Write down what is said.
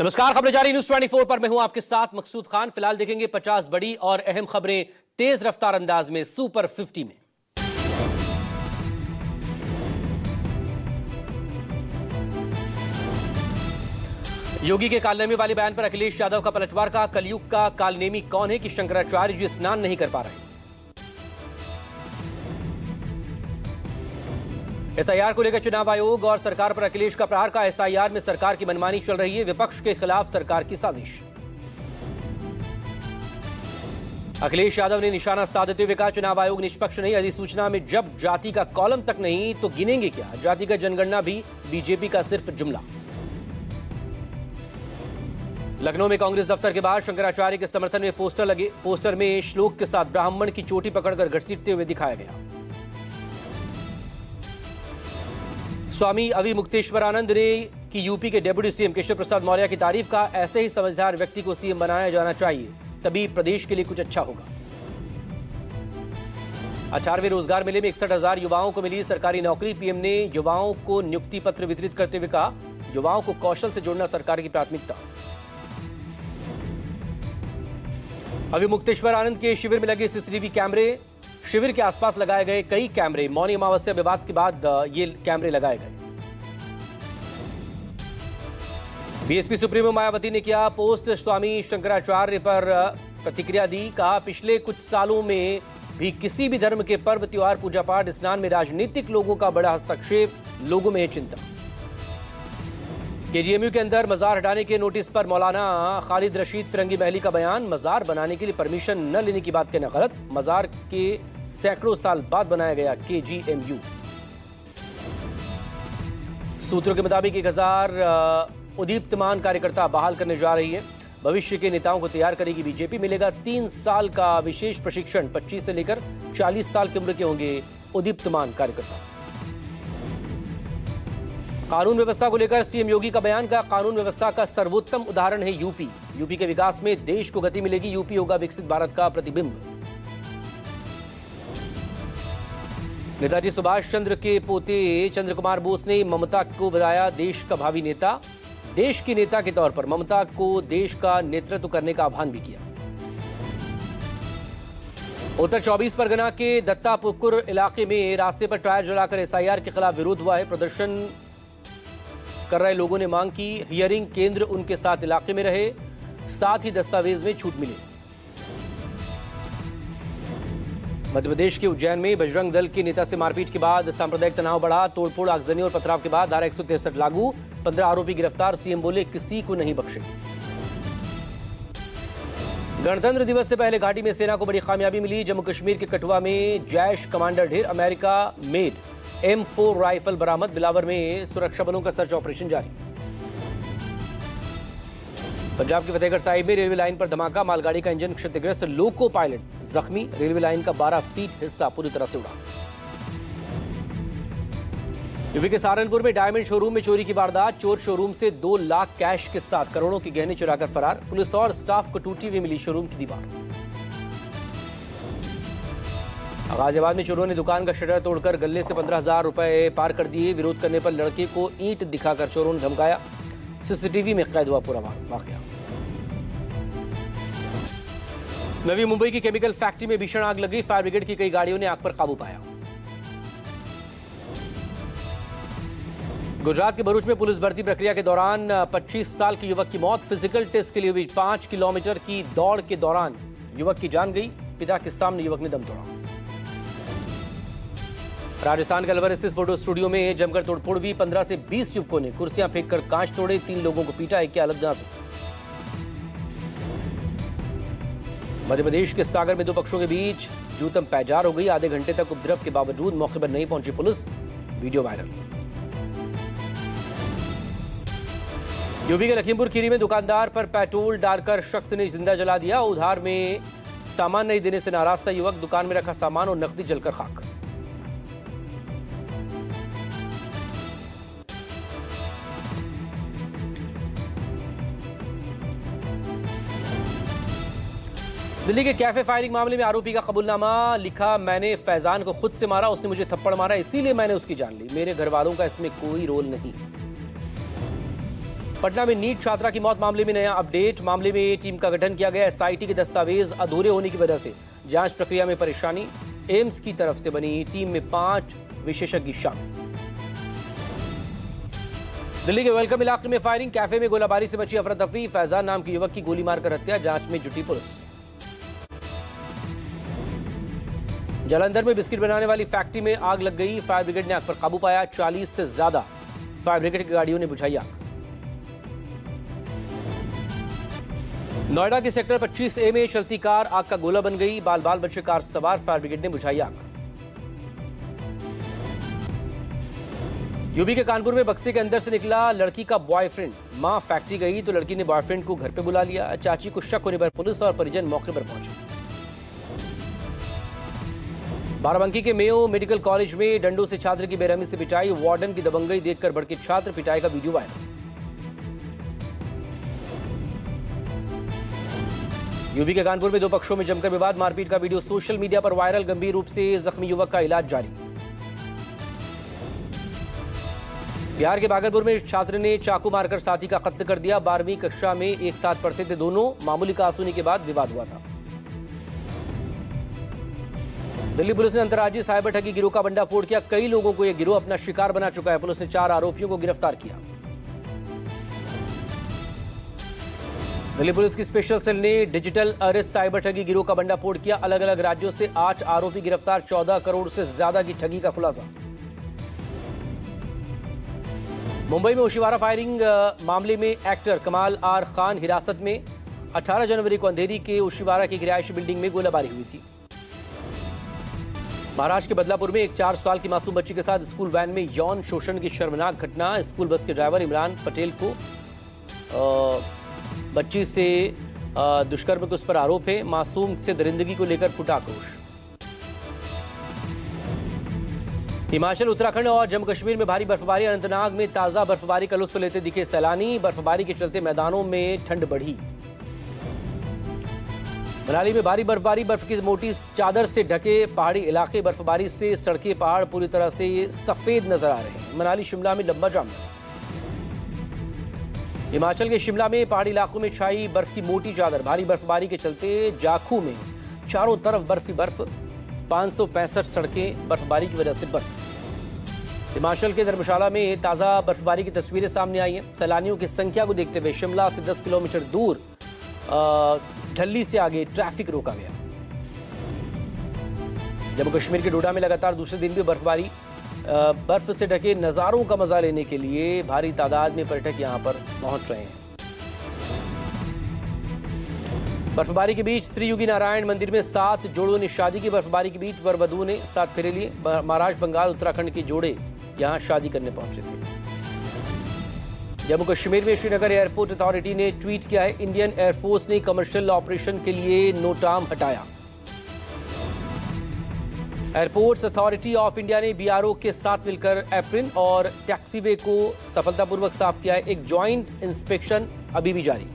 नमस्कार, खबरें जारी न्यूज 24 पर मैं हूं आपके साथ मकसूद खान। फिलहाल देखेंगे 50 बड़ी और अहम खबरें तेज रफ्तार अंदाज में सुपर 50 में। योगी के कालनेमी वाले बयान पर अखिलेश यादव का पलटवार का कलयुग का कालनेमी कौन है कि शंकराचार्य जी स्नान नहीं कर पा रहे। एसआईआर को लेकर चुनाव आयोग और सरकार पर अखिलेश का प्रहार का। एसआईआर में सरकार की मनमानी चल रही है, विपक्ष के खिलाफ सरकार की साजिश। अखिलेश यादव ने निशाना साधते हुए कहा चुनाव आयोग निष्पक्ष नहीं, अधिसूचना में जब जाति का कॉलम तक नहीं तो गिनेंगे क्या। जातिगत जनगणना भी बीजेपी का सिर्फ जुमला। लखनऊ में कांग्रेस दफ्तर के बाहर शंकराचार्य के समर्थन में पोस्टर लगे। पोस्टर में श्लोक के साथ ब्राह्मण की चोटी पकड़कर घसीटते हुए दिखाया गया। स्वामी अविमुक्तेश्वरानंद ने की यूपी के डेप्यूटी सीएम केशव प्रसाद मौर्य की तारीफ का। ऐसे ही समझदार व्यक्ति को सीएम बनाया जाना चाहिए, तभी प्रदेश के लिए कुछ अच्छा होगा। 18वें रोजगार मेले में 61,000 युवाओं को मिली सरकारी नौकरी। पीएम ने युवाओं को नियुक्ति पत्र वितरित करते हुए कहा युवाओं को कौशल से जोड़ना सरकार की प्राथमिकता। अविमुक्तेश्वरानंद के शिविर में लगे सीसीटीवी कैमरे। शिविर के आसपास लगाए गए कई कैमरे। मौनी अमावस्या विवाद के बाद ये कैमरे लगाए गए। बीएसपी सुप्रीमो मायावती ने किया पोस्ट। स्वामी शंकराचार्य पर प्रतिक्रिया दी। कहा पिछले कुछ सालों में भी किसी भी धर्म के पर्व, त्योहार, पूजा पाठ, स्नान में राजनीतिक लोगों का बड़ा हस्तक्षेप, लोगों में है चिंता। केजीएमयू के अंदर मजार हटाने के नोटिस पर मौलाना खालिद रशीद फिरंगी महली का बयान। मजार बनाने के लिए परमिशन न लेने की बात कहना गलत। मजार के सैकड़ों साल बाद बनाया गया केजीएमयू। सूत्रों के मुताबिक 1000 उदीप्तमान कार्यकर्ता बहाल करने जा रही है। भविष्य के नेताओं को तैयार करेगी बीजेपी। मिलेगा 3 साल का विशेष प्रशिक्षण। 25 से लेकर 40 साल की उम्र के होंगे उदीप्तमान कार्यकर्ता। कानून व्यवस्था को लेकर सीएम योगी का बयान। का कानून व्यवस्था का सर्वोत्तम उदाहरण है यूपी। यूपी के विकास में देश को गति मिलेगी। यूपी होगा विकसित भारत का प्रतिबिंब। नेताजी सुभाष चंद्र के पोते चंद्र कुमार बोस ने ममता को बताया देश का भावी नेता। देश की नेता के तौर पर ममता को देश का नेतृत्व करने का आह्वान भी किया। उत्तर 24 परगना के दत्तापुकुर इलाके में रास्ते पर टायर जलाकर एसआईआर के खिलाफ विरोध हुआ है। प्रदर्शन कर रहे लोगों ने मांग की हियरिंग केंद्र उनके साथ इलाके में रहे, साथ ही दस्तावेज में छूट मिले। मध्य प्रदेश के उज्जैन में बजरंग दल के नेता से मारपीट के बाद सांप्रदायिक तनाव बढ़ा। तोड़फोड़, आगजनी और पथराव के बाद धारा 163 लागू। 15 आरोपी गिरफ्तार। सीएम बोले किसी को नहीं बख्शेंगे। गणतंत्र दिवस से पहले घाटी में सेना को बड़ी कामयाबी मिली। जम्मू कश्मीर के कठुआ में जैश कमांडर ढेर। अमेरिका मेड M4 राइफल बरामद। बिलावर में सुरक्षा बलों का सर्च ऑपरेशन जारी। पंजाब के फतेहगढ़ साहिब में रेलवे लाइन पर धमाका। मालगाड़ी का इंजन क्षतिग्रस्त, लोको पायलट जख्मी। रेलवे लाइन का 12 फीट हिस्सा पूरी तरह से उड़ा। यूपी के सहारनपुर में डायमंड शोरूम में चोरी की वारदात। चोर शोरूम से 2 लाख कैश के साथ करोड़ों के गहने चुराकर फरार। पुलिस और स्टाफ को टूटी हुई मिली शोरूम की दीवार। गाजियाबाद में चोरों ने दुकान का शटर तोड़कर गले से 15,000 रुपए पार कर दिए। विरोध करने पर लड़के को ईंट दिखाकर चोरों ने धमकाया। सीसीटीवी में कैद हुआ पूरा वाकया। नवी मुंबई की केमिकल फैक्ट्री में भीषण आग लगी। फायर ब्रिगेड की कई गाड़ियों ने आग पर काबू पाया। गुजरात के भरूच में पुलिस भर्ती प्रक्रिया के दौरान 25 साल के युवक की मौत। फिजिकल टेस्ट के लिए हुई 5 किलोमीटर की दौड़ के दौरान युवक की जान गई। पिता के सामने युवक ने दम तोड़ा। राजस्थान के अलवर स्थित फोटो स्टूडियो में जमकर तोड़फोड़ हुई। 15 से 20 युवकों ने कुर्सियां फेंककर कांच तोड़े। 3 लोगों को पीटा। एक की हालत नाजुक। मध्य प्रदेश के सागर में 2 पक्षों के बीच जूतम पैजार हो गई। आधे घंटे तक उपद्रव के बावजूद मौके पर नहीं पहुंची पुलिस। Video viral. यूपी के लखीमपुर खीरी में दुकानदार पर पेट्रोल डालकर शख्स ने जिंदा जला दिया। उधार में सामान नहीं देने से नाराज था युवक। दुकान में रखा सामान और नकदी जलकर खाक। दिल्ली के कैफे फायरिंग मामले में आरोपी का कबूलनामा लिखा। मैंने फैजान को खुद से मारा, उसने मुझे थप्पड़ मारा, इसीलिए मैंने उसकी जान ली। मेरे घर वालों का इसमें कोई रोल नहीं। पटना में नीट छात्रा की मौत मामले में नया अपडेट। मामले में टीम का गठन किया गया। एसआईटी के दस्तावेज अधूरे होने की वजह से जांच प्रक्रिया में परेशानी। एम्स की तरफ से बनी टीम में 5 विशेषज्ञ शामिल। दिल्ली के वेलकम इलाके में फायरिंग, कैफे में गोलाबारी से मची अफरा तफरी। फैजान नाम के युवक की गोली मारकर हत्या, जांच में जुटी पुलिस। जालंधर में बिस्किट बनाने वाली फैक्ट्री में आग लग गई। फायर ब्रिगेड ने आग पर काबू पाया। 40 से ज्यादा फायर ब्रिगेड की गाड़ियों ने बुझाई आग। नोएडा के सेक्टर 25A में चलती कार आग का गोला बन गई। बाल बाल बचे कार सवार, फायर ब्रिगेड ने बुझाई आग। यूपी के कानपुर में बक्से के अंदर से निकला लड़की का बॉयफ्रेंड। मां फैक्ट्री गई तो लड़की ने बॉयफ्रेंड को घर पे बुला लिया। चाची को शक होने पर पुलिस और परिजन मौके पर पहुंचे। बाराबंकी के मेयो मेडिकल कॉलेज में डंडों से छात्र की बेरहमी से पिटाई। वार्डन की दबंगई देखकर भड़के छात्र, पिटाई का वीडियो वायरल। यूपी के कानपुर में 2 पक्षों में जमकर विवाद, मारपीट का वीडियो सोशल मीडिया पर वायरल। गंभीर रूप से जख्मी युवक का इलाज जारी। बिहार के भागलपुर में छात्र ने चाकू मारकर साथी का कत्ल कर दिया। 12वीं कक्षा में एक साथ पढ़ते थे दोनों। मामूली कहासुनी के बाद विवाद हुआ था। दिल्ली पुलिस ने अंतर्राज्यीय साइबर ठगी गिरोह का भंडाफोड़ किया। कई लोगों को यह गिरोह अपना शिकार बना चुका है। पुलिस ने 4 आरोपियों को गिरफ्तार किया। दिल्ली पुलिस की स्पेशल सेल ने डिजिटल अरेस्ट साइबर ठगी गिरोह का भंडाफोड़ किया। अलग अलग राज्यों से 8 आरोपी गिरफ्तार। 14 करोड़ से ज्यादा की ठगी का खुलासा। मुंबई में ओशिवारा फायरिंग मामले में एक्टर कमाल आर खान हिरासत में। 18 जनवरी को अंधेरी के ओशिवारा की रिहायशी बिल्डिंग में गोलाबारी हुई थी। महाराष्ट्र के बदलापुर में एक 4 साल की मासूम बच्ची के साथ स्कूल वैन में यौन शोषण की शर्मनाक घटना। स्कूल बस के ड्राइवर इमरान पटेल को बच्ची से दुष्कर्म के उस पर आरोप है। मासूम से दरिंदगी को लेकर फूटा आक्रोश। हिमाचल, उत्तराखंड और जम्मू कश्मीर में भारी बर्फबारी। अनंतनाग में ताजा बर्फबारी का लुत्फ लेते दिखे सैलानी। बर्फबारी के चलते मैदानों में ठंड बढ़ी। मनाली में भारी बर्फबारी, बर्फ की मोटी चादर से ढके पहाड़ी इलाके। बर्फबारी से सड़कें, पहाड़ पूरी तरह से सफेद नजर आ रहे हैं। मनाली शिमला में लंबा जाम। हिमाचल के शिमला में पहाड़ी इलाकों में छाई बर्फ की मोटी चादर। भारी बर्फबारी के चलते जाखू में चारों तरफ बर्फ ही बर्फ। 565 सड़कें बर्फबारी की वजह से बंद। हिमाचल के धर्मशाला में ताजा बर्फबारी की तस्वीरें सामने आई हैं। सैलानियों की संख्या को देखते हुए शिमला से 10 किलोमीटर दूर ढल्ली से आगे ट्रैफिक रोका गया। जम्मू कश्मीर के डोडा में लगातार दूसरे दिन भी बर्फबारी। बर्फ से ढके नजारों का मजा लेने के लिए भारी तादाद में पर्यटक यहां पर पहुंच रहे हैं। बर्फबारी के बीच त्रियुगी नारायण मंदिर में 7 जोड़ों ने शादी की। बर्फबारी के बीच वर वधू ने 7 फेरे लिए। महाराष्ट्र, बंगाल, उत्तराखंड के जोड़े यहां शादी करने पहुंचे थे। जम्मू कश्मीर में श्रीनगर एयरपोर्ट अथॉरिटी ने ट्वीट किया है, इंडियन एयरफोर्स ने कमर्शियल ऑपरेशन के लिए नोटाम हटाया। एयरपोर्ट्स अथॉरिटी ऑफ इंडिया ने बीआरओ के साथ मिलकर एप्रिन और टैक्सीवे को सफलतापूर्वक साफ किया है। एक ज्वाइंट इंस्पेक्शन अभी भी जारी।